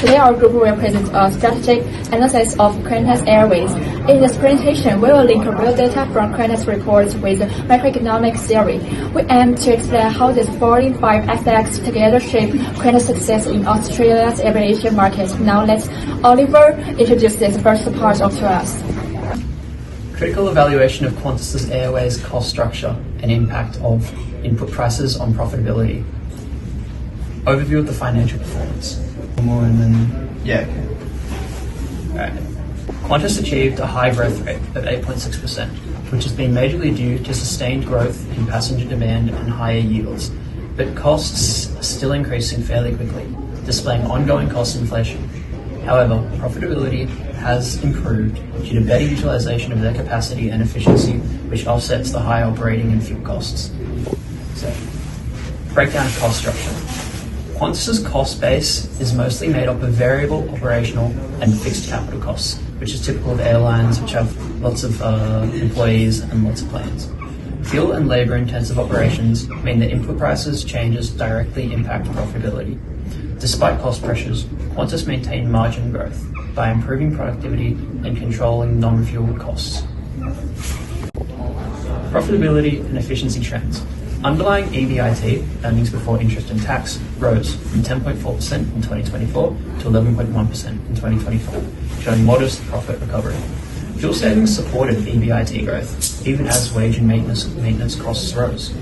Today our group will present a strategic analysis of Qantas Airways. In this presentation, we will link real data from Qantas reports with macroeconomic theory. We aim to explain how these 45 aspects together shape Qantas' success in Australia's aviation market. Now let Oliver introduce this first part to us. Critical evaluation of Qantas Airways cost structure and impact of input prices on profitability. Overview of the financial performance. Alright. Qantas achieved a high growth rate of 8.6%, which has been majorly due to sustained growth in passenger demand and higher yields, but costs are still increasing fairly quickly, displaying ongoing cost inflation. However, profitability has improved due to better utilisation of their capacity and efficiency, which offsets the high operating and fuel costs. So, breakdown of cost structure. Qantas's cost base is mostly made up of variable, operational and fixed capital costs, which is typical of airlines which have lots of employees and lots of planes. Fuel and labour intensive operations mean that input prices changes directly impact profitability. Despite cost pressures, Qantas maintained margin growth by improving productivity and controlling non-fuel costs. Profitability and efficiency trends. Underlying EBIT, earnings before interest and tax, rose from 10.4% in 2024 to 11.1% in 2024, showing modest profit recovery. Fuel savings supported EBIT growth, even as wage and maintenance costs rose.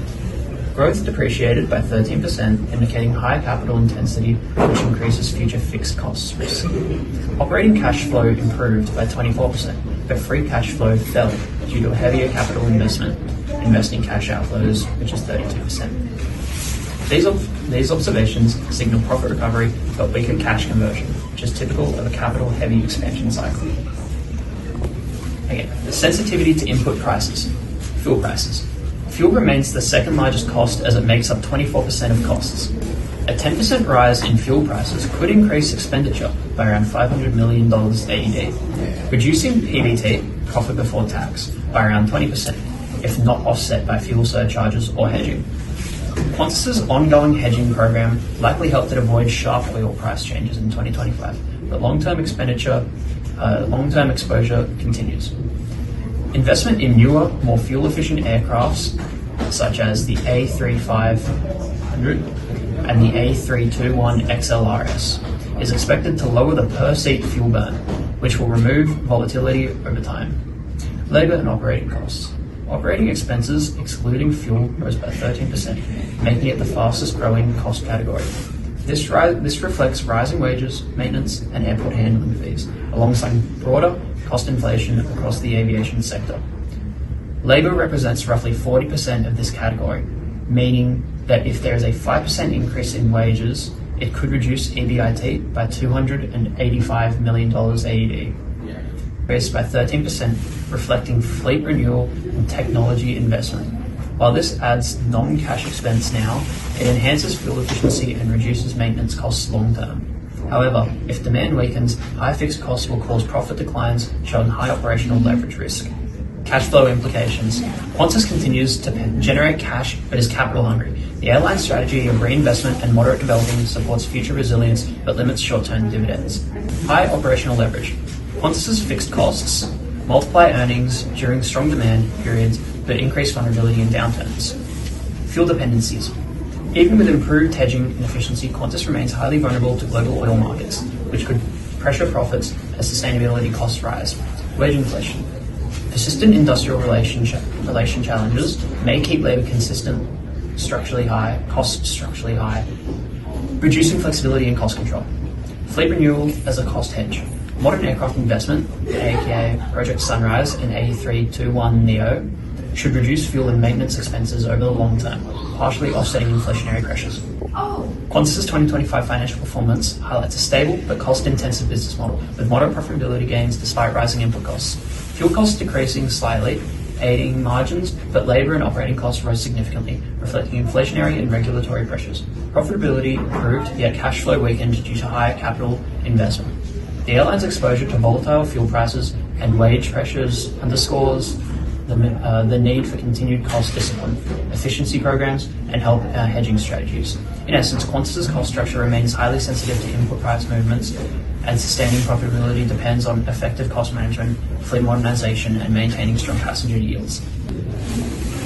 Growth depreciated by 13%, indicating high capital intensity, which increases future fixed costs risk. Operating cash flow improved by 24%, but free cash flow fell due to a heavier capital investment, investing cash outflows, which is 32%. These observations signal profit recovery but weaker cash conversion, which is typical of a capital-heavy expansion cycle. Again, the sensitivity to input prices. Fuel prices. Fuel remains the second largest cost as it makes up 24% of costs. A 10% rise in fuel prices could increase expenditure by around $500 million AED, reducing PBT, profit before tax, by around 20%, if not offset by fuel surcharges or hedging. Qantas's ongoing hedging program likely helped it avoid sharp oil price changes in 2025, but long-term exposure continues. Investment in newer, more fuel-efficient aircrafts, such as the A350 and the A321 XLRS, is expected to lower the per-seat fuel burn, which will remove volatility over time. Labour and operating costs. Operating expenses, excluding fuel, rose by 13%, making it the fastest growing cost category. This reflects rising wages, maintenance and airport handling fees, alongside broader cost inflation across the aviation sector. Labour represents roughly 40% of this category, meaning that if there is a 5% increase in wages, it could reduce EBIT by $285 million AED. Increased by 13%, reflecting fleet renewal and technology investment. While this adds non-cash expense now, it enhances fuel efficiency and reduces maintenance costs long term. However, if demand weakens, high fixed costs will cause profit declines, showing high operational leverage risk. Cash flow implications. Qantas continues to generate cash but is capital hungry. The airline strategy of reinvestment and moderate developing supports future resilience but limits short-term dividends. High operational leverage. Qantas's fixed costs multiply earnings during strong demand periods but increase vulnerability in downturns. Fuel dependencies. Even with improved hedging and efficiency, Qantas remains highly vulnerable to global oil markets, which could pressure profits as sustainability costs rise. Wage inflation. Persistent industrial relation challenges may keep labour costs structurally high, reducing flexibility and cost control. Fleet renewal as a cost hedge. Modern aircraft investment, aka Project Sunrise and A321neo, should reduce fuel and maintenance expenses over the long term, partially offsetting inflationary pressures. Qantas's 2025 financial performance highlights a stable but cost-intensive business model with moderate profitability gains despite rising input costs. Fuel costs decreasing slightly, aiding margins, but labour and operating costs rose significantly, reflecting inflationary and regulatory pressures. Profitability improved, yet cash flow weakened due to higher capital investment. The airline's exposure to volatile fuel prices and wage pressures underscores the need for continued cost discipline, efficiency programs, and hedging strategies. In essence, Qantas's cost structure remains highly sensitive to input price movements, and sustaining profitability depends on effective cost management, fleet modernization, and maintaining strong passenger yields.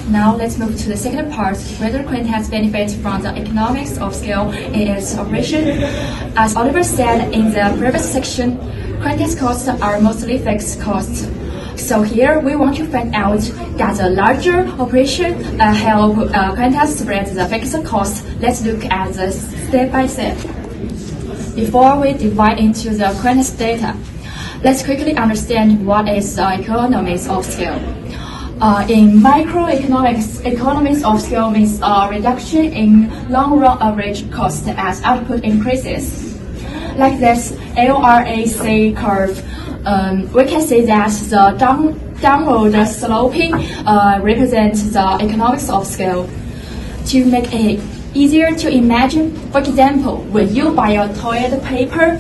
Now let's move to the second part, whether Qantas benefits from the economics of scale in its operation. As Oliver said in the previous section, Qantas costs are mostly fixed costs. So here we want to find out that a larger operation help Qantas spread the fixed costs. Let's look at this step by step. Before we divide into the Qantas data, let's quickly understand what is the economies of scale. In microeconomics, economies of scale means a reduction in long-run average cost as output increases. Like this LRAC curve, we can say that the downward sloping represents the economics of scale. To make it easier to imagine, for example, when you buy a toilet paper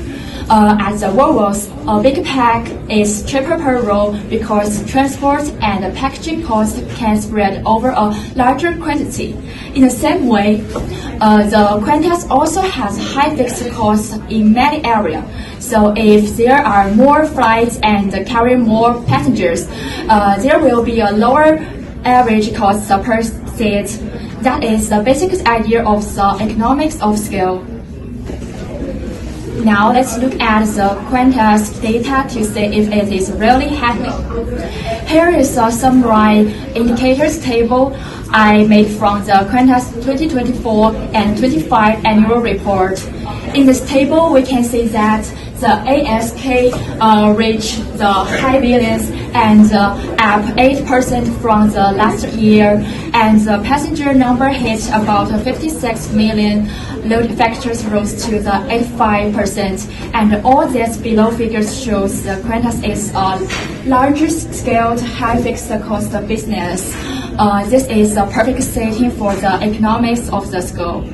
at the Woolworths, a big pack is cheaper per roll because transport and packaging costs can spread over a larger quantity. In the same way, the Qantas also has high fixed costs in many areas. So if there are more flights and carry more passengers, there will be a lower average cost per seat. That is the basic idea of the economics of scale. Now let's look at the Qantas data to see if it is really happening. Here is a summary indicators table I made from the Qantas 2024 and 25 annual report. In this table, we can see that the ASK reached the high billions and up 8% from the last year, and the passenger number hit about 56 million. Load factors rose to the 85%, and all these below figures shows the Qantas is a larger scaled high fixed cost business. This is the perfect setting for the economics of the scale.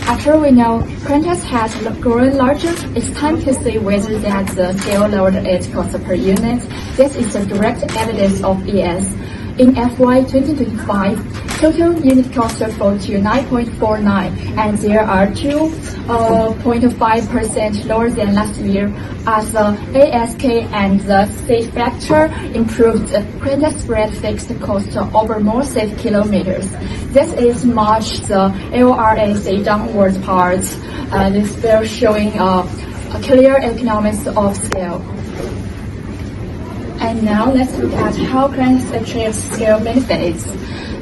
After we know Qantas has grown larger, it's time to see whether that the scale lowered its cost per unit. This is the direct evidence of ES. In FY 2025, total unit costs fall to 9.49, and there are 2.5% lower than last year. As the ASK and the seat factor improved, Qantas spread fixed cost over more safe kilometers. This is much the LRAC downward part. This will showing a clear economics of scale. And now let's look at how Qantas achieves scale benefits.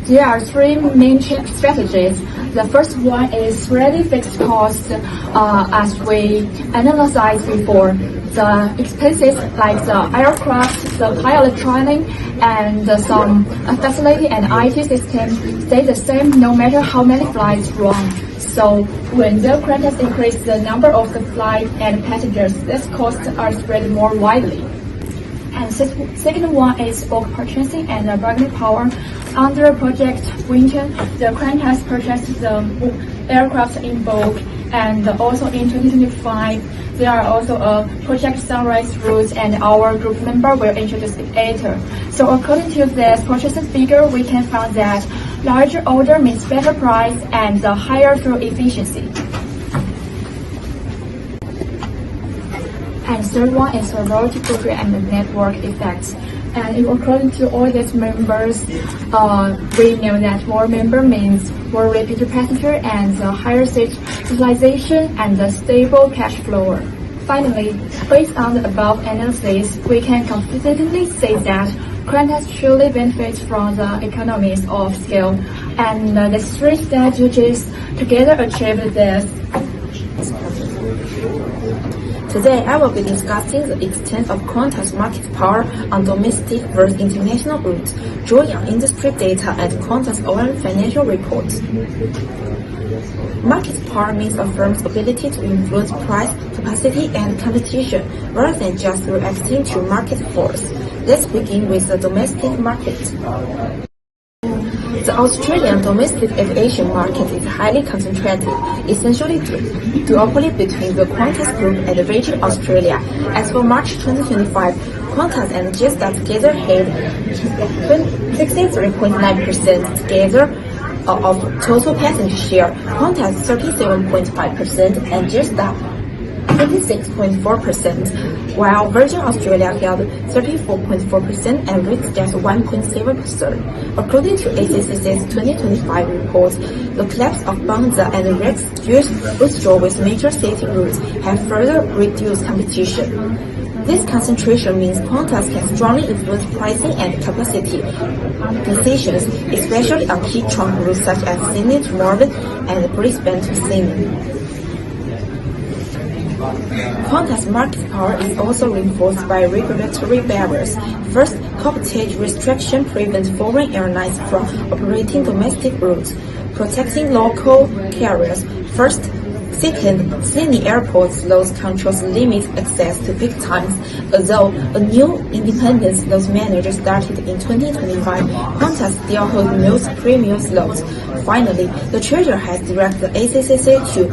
There are three main strategies. The first one is spreading fixed costs. As we analyzed before, the expenses like the aircraft, the pilot training, and some facility and IT systems stay the same no matter how many flights run. So when the Qantas increase the number of the flights and passengers, these costs are spread more widely. And second one is bulk purchasing and bargaining power. Under Project Winter, the Qantas purchased the aircraft in bulk, and also in 2025, there are also a Project Sunrise rules, and our group member will introduce it later. So according to this purchasing figure, we can find that larger order means better price and higher fuel efficiency. And third one is the loyalty program and the network effects. And according to all these members, we know that more member means more repeat passenger and higher seat utilization and stable cash flow. Finally, based on the above analysis, we can confidently say that Qantas truly benefits from the economies of scale, and the three strategies together achieve this. Today, I will be discussing the extent of Qantas market power on domestic versus international routes, drawing on industry data and Qantas' own financial reports. Market power means a firm's ability to influence price, capacity, and competition, rather than just reacting to market force. Let's begin with the domestic market. The Australian domestic aviation market is highly concentrated, essentially duopoly between the Qantas Group and Virgin Australia. As for March 2025, Qantas and Jetstar together had 63.9% together, of total passenger share, Qantas 37.5% and Jetstar 26.4%, while Virgin Australia held 34.4% and Rex just 1.7%. According to ACCC's 2025 report, the collapse of Bonza and Rex withdrawal with major city routes have further reduced competition. This concentration means Qantas can strongly influence pricing and capacity decisions, especially on key trunk routes such as Sydney to Melbourne and Brisbane to Sydney. Qantas' market power is also reinforced by regulatory barriers. First, corporate restriction prevents foreign airlines from operating domestic routes, protecting local carriers. Second, Sydney Airport's load controls limit access to peak times. Although a new independent load manager started in 2025, Qantas still holds most premium slots. Finally, the Treasurer has directed the ACCC to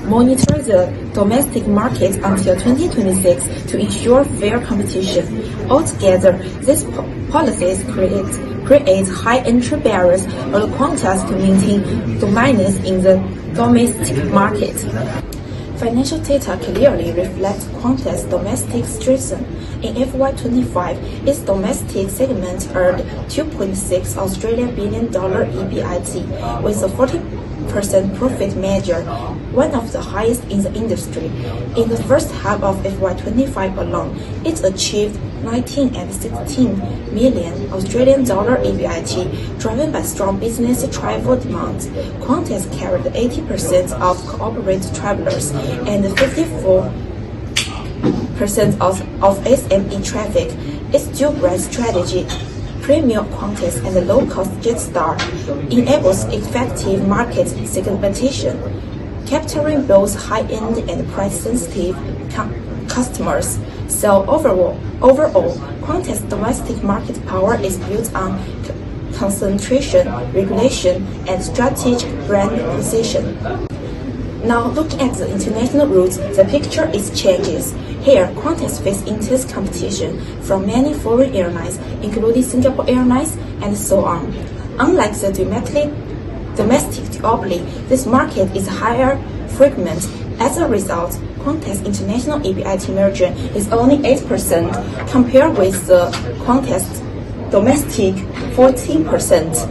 monitor the domestic market until 2026 to ensure fair competition. Altogether, these policies create high entry barriers for Qantas to maintain dominance in the domestic market. Financial data clearly reflects Qantas' domestic strength. In FY25, its domestic segment earned $2.6 billion EBIT, with a 40% profit margin, one of the highest in the industry. In the first half of FY25 alone, it achieved 19 and 16 million Australian dollar EBIT, driven by strong business travel demand. Qantas carried 80% of corporate travelers and 54% of SME traffic. Its dual-brand strategy, premium Qantas and low-cost Jetstar, enables effective market segmentation, capturing both high-end and price-sensitive customers. So overall, Qantas' domestic market power is built on concentration, regulation, and strategic brand position. Now, looking at the international routes, the picture is changes. Here, Qantas faces intense competition from many foreign airlines, including Singapore Airlines and so on. Unlike the domestic duopoly, this market is higher fragmented. As a result, Qantas' international EBIT margin is only 8%, compared with the Qantas domestic 14%.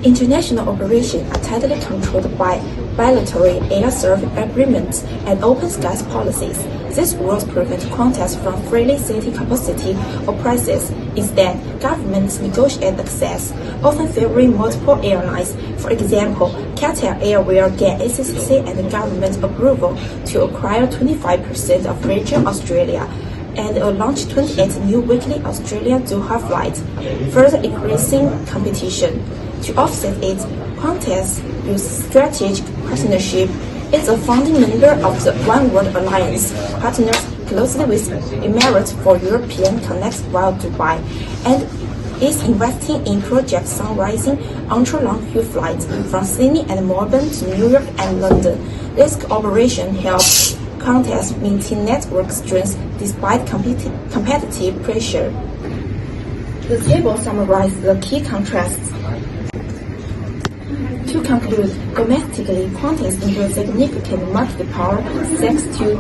International operations are tightly controlled by bilateral air service agreements and open skies policies. These rules prevent Qantas from freely setting capacity or prices. Instead, governments negotiate access, often favoring multiple airlines. For example, Qatar Air will gain ACCC and government approval to acquire 25% of Virgin Australia and launch 28 new weekly Australian Doha flights, further increasing competition. To offset it, Qantas uses strategic partnership. It's a founding member of the One World Alliance, partners closely with Emirates for European Connect while Dubai, and is investing in Project Sunrising ultra-long-haul flights from Sydney and Melbourne to New York and London. This cooperation helps Qantas maintain network strength despite competitive pressure. The table summarizes the key contrasts. To conclude, domestically, Qantas enjoys significant market power thanks to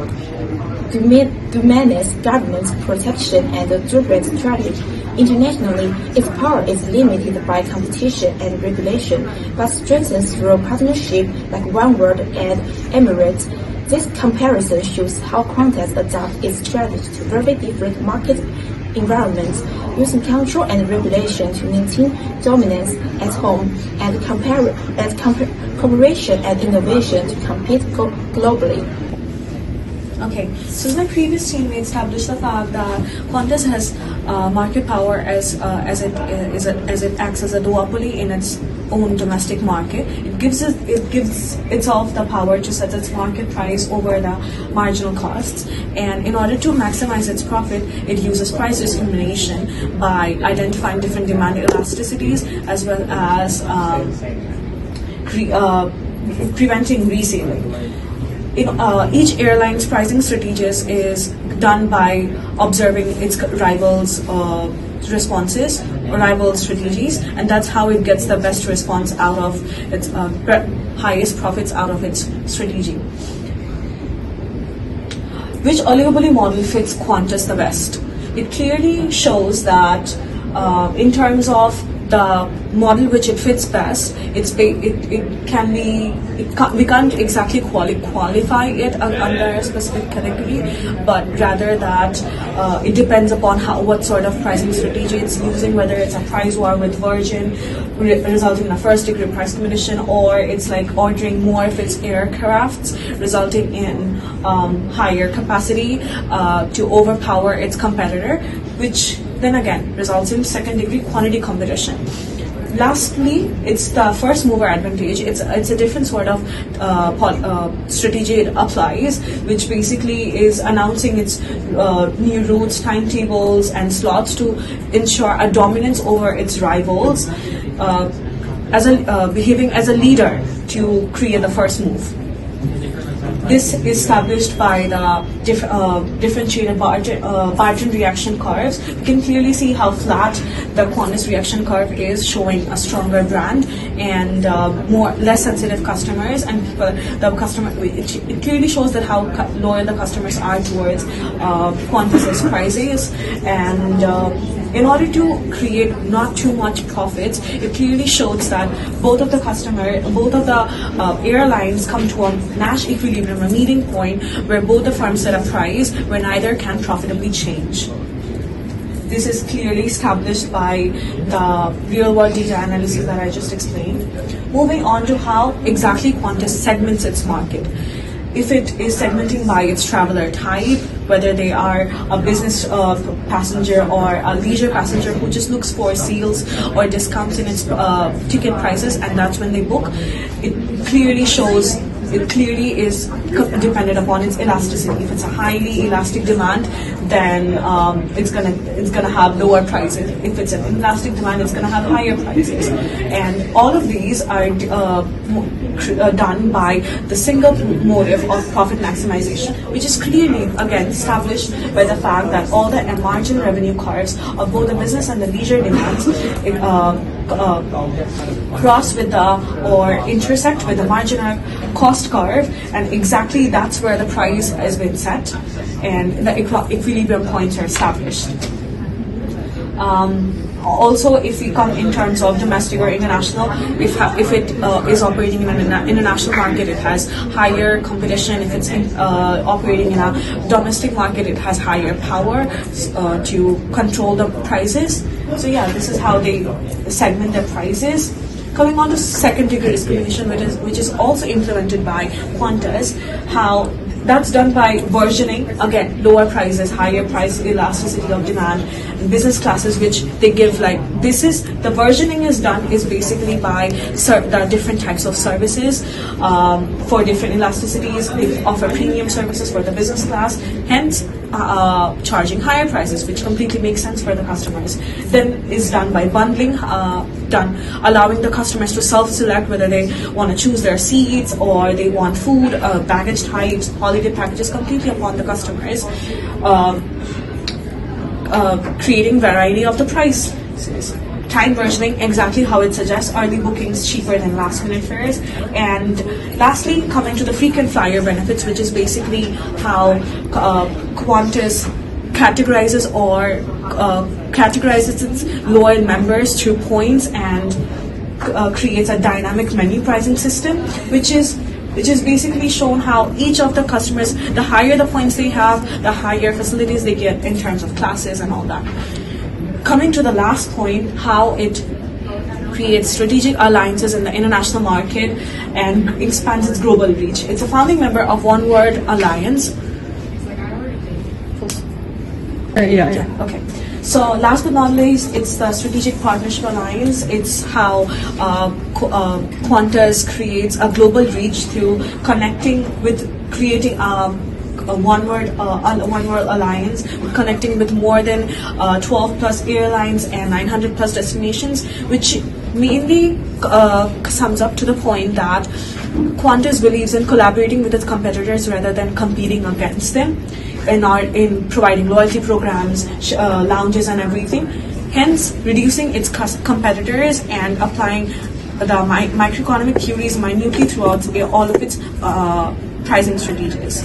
dominance, government protection, and dual-brand strategy. Internationally, its power is limited by competition and regulation, but strengthens through partnership like One World and Emirates. This comparison shows how Qantas adapts its strategy to very different market environments, using control and regulation to maintain dominance at home, and cooperation and innovation to compete globally. Okay, so in my previous scene, we established the fact that Qantas has market power as it acts as a duopoly in its own domestic market. It gives itself the power to set its market price over the marginal costs, and in order to maximize its profit, it uses price discrimination by identifying different demand elasticities as well as preventing reselling. Each airline's pricing strategies is done by observing its rivals' responses, rival strategies, and that's how it gets the best response out of its highest profits out of its strategy. Which oligopoly model fits Qantas the best? It clearly shows that in terms of the model which it fits best, we can't exactly qualify it under a specific category, but rather that it depends upon what sort of pricing strategy it's using, whether it's a price war with Virgin resulting in a first degree price competition, or it's like ordering more if it's aircrafts resulting in higher capacity to overpower its competitor, which then again results in second degree quantity competition. Lastly, it's the first mover advantage. It's a different sort of strategy it applies, which basically is announcing its new routes, timetables, and slots to ensure a dominance over its rivals, behaving as a leader to create the first move. This is established by the differentiated Barton reaction curves. You can clearly see how flat the Qantas reaction curve is, showing a stronger brand and less sensitive customers, and it clearly shows that how loyal the customers are towards Qantas's prices. And in order to create not too much profits, it clearly shows that both of the airlines come to a Nash equilibrium, a meeting point where both the firms set a price where neither can profitably change. This is clearly established by the real-world data analysis that I just explained. Moving on to how exactly Qantas segments its market. If it is segmenting by its traveler type, whether they are a business passenger or a leisure passenger who just looks for sales or discounts in its ticket prices, and that's when they book, it clearly shows. It clearly is dependent upon its elasticity. If it's a highly elastic demand, then it's gonna have lower prices. If it's an inelastic demand, it's gonna have higher prices. And all of these are done by the single motive of profit maximization, which is clearly again established by the fact that all the margin revenue curves of both the business and the leisure demands cross with or intersect with the marginal cost curve, and exactly that's where the price has been set and the equilibrium points are established. Also, if we come in terms of domestic or international, if it is operating in an international market, it has higher competition. If it's operating in a domestic market, it has higher power to control the prices. So yeah, this is how they segment their prices. Coming on to second degree discrimination, which is also implemented by Qantas, how that's done by versioning, again, lower prices, higher price elasticity of demand, and business classes, which they give the versioning is done is basically by the different types of services for different elasticities. They offer premium services for the business class, hence charging higher prices, which completely makes sense for the customers. Then is done by bundling, allowing the customers to self-select whether they want to choose their seats or they want food, baggage types, holiday packages, completely upon the customers, creating variety of the prices. Time versioning, exactly how it suggests, early bookings cheaper than last minute fares. And lastly, coming to the frequent flyer benefits, which is basically how Qantas categorizes its loyal members through points and creates a dynamic menu pricing system, which is basically shown how each of the customers, the higher the points they have, the higher facilities they get in terms of classes and all that. Coming to the last point, how it creates strategic alliances in the international market and expands its global reach. It's a founding member of One World Alliance. Okay. So last but not least, it's the Strategic Partnership Alliance. It's how Qantas creates a global reach through creating a One World Alliance, connecting with more than 12 plus airlines and 900 plus destinations, which mainly sums up to the point that Qantas believes in collaborating with its competitors rather than competing against them in providing loyalty programs, lounges and everything. hence reducing its competitors and applying the microeconomic theories minutely throughout all of its pricing strategies.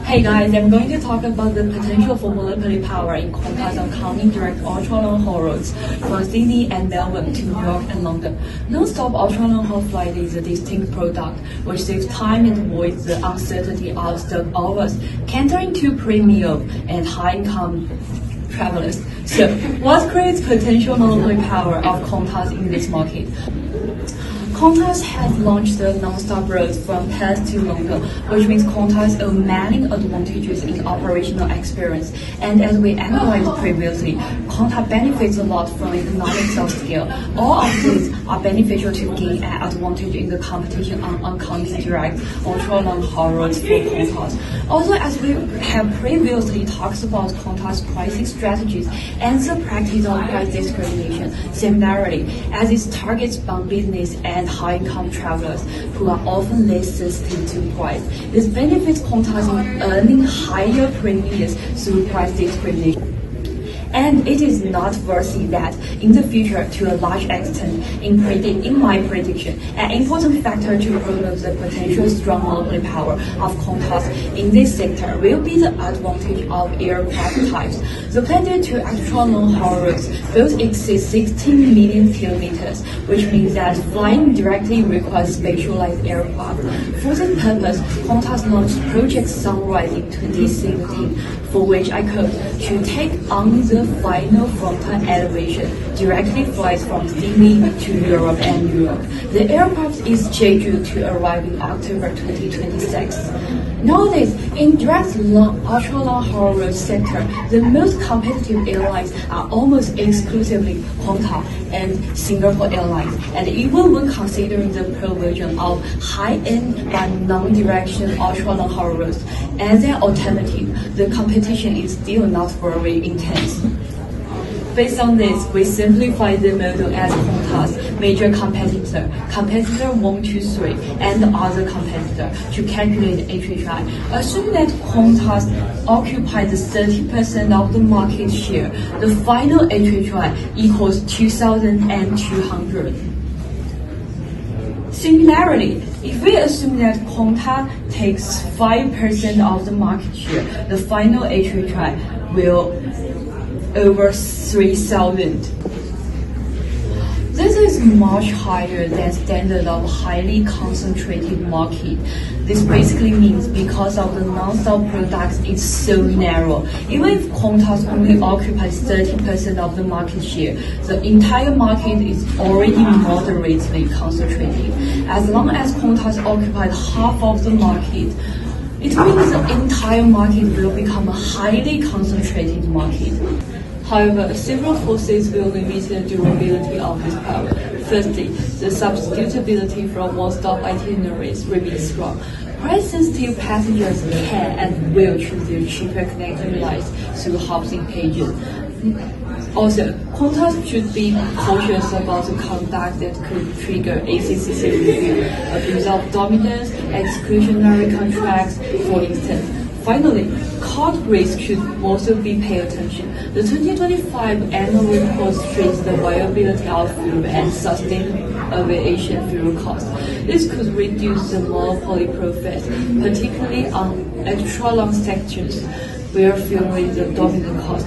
Hey guys, I'm going to talk about the potential for monopoly power in Qantas upcoming direct ultra-long haul routes from Sydney and Melbourne to New York and London. Non-stop ultra-long haul flight is a distinct product which saves time and avoids the uncertainty of stock hours, catering to premium and high-income travelers. So, what creates potential monopoly power of Qantas in this market? Qantas has launched the non-stop route from Perth to London, which means Qantas owns many advantages in operational experience. And as we analyzed previously, Qantas benefits a lot from economics of scale. All of these are beneficial to gain an advantage in the competition on uncounted direct ultra-long haul routes for Qantas. Also, as we have previously talked about Qantas pricing strategies and the practice of price discrimination, similarly, as it targets on business and high-income travelers who are often less sensitive to price. This benefits Qantas in earning higher premiums through price discrimination. And it is noteworthy that in the future, to a large extent, in my prediction, an important factor to promote the potential strong monopoly power of Qantas in this sector will be the advantage of aircraft types. The planned two ultra-long haul routes both exceed 16 million kilometers, which means that flying directly requires specialized aircraft. For this purpose, Qantas launched Project Sunrise in 2017, for which I quote, to take on the final frontal elevation directly flies from Sydney to Europe and New York. The aircraft is scheduled to arrive in October 2026. Nowadays, in direct ultra-long haul road sector, the most competitive airlines are almost exclusively Qantas and Singapore Airlines. And even when considering the provision of high-end but non-direction ultra-long haul routes as an alternative, the competition is still not very intense. Based on this, we simplify the model as Qantas, major competitor 1, 2, 3, and the other competitor to calculate HHI. Assume that Qantas occupies 30% of the market share. The final HHI equals 2,200. Similarly, if we assume that Qantas takes 5% of the market share, the final HHI will over 3,000. This is much higher than standard of highly concentrated market. This basically means because of the non-stop products is so narrow, even if Qantas only occupies 30% of the market share, the entire market is already moderately concentrated. As long as Qantas occupies half of the market, it means the entire market will become a highly concentrated market. However, several forces will limit the durability of this power. Firstly, the substitutability from one-stop itineraries remains strong. Price-sensitive passengers can and will choose their cheaper connecting lines through housing pages. Also, Qantas should be cautious about the conduct that could trigger ACCC review, abuse of dominance, exclusionary contracts, for instance. Finally, cost risk should also be paid attention. The 2025 annual report states the viability of fuel and sustained aviation fuel costs. This could reduce the monopoly profits, particularly on extra-long sections where fuel is the dominant cost.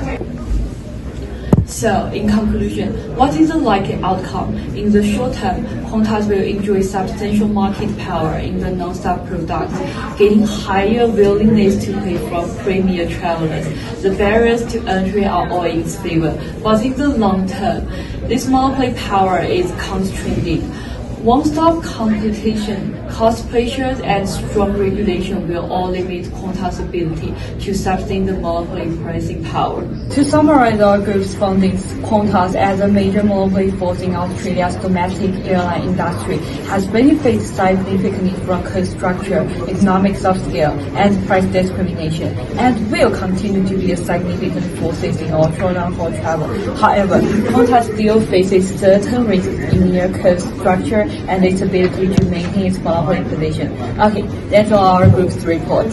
So, in conclusion, what is the likely outcome? In the short term, Qantas will enjoy substantial market power in the non-stop products, getting higher willingness to pay from premier travelers. The barriers to entry are all in its favor, but in the long term, this monopoly power is constrained. One-stop competition, cost pressures, and strong regulation will all limit Qantas' ability to sustain the monopoly pricing power. To summarize our group's findings, Qantas, as a major monopoly force in Australia's domestic airline industry, has benefited significantly from cost structure, economics of scale, and price discrimination, and will continue to be a significant force in ultra-long haul travel. However, Qantas still faces certain risks in their cost structure and its ability to maintain its monopoly position. Okay, that's all our group's report.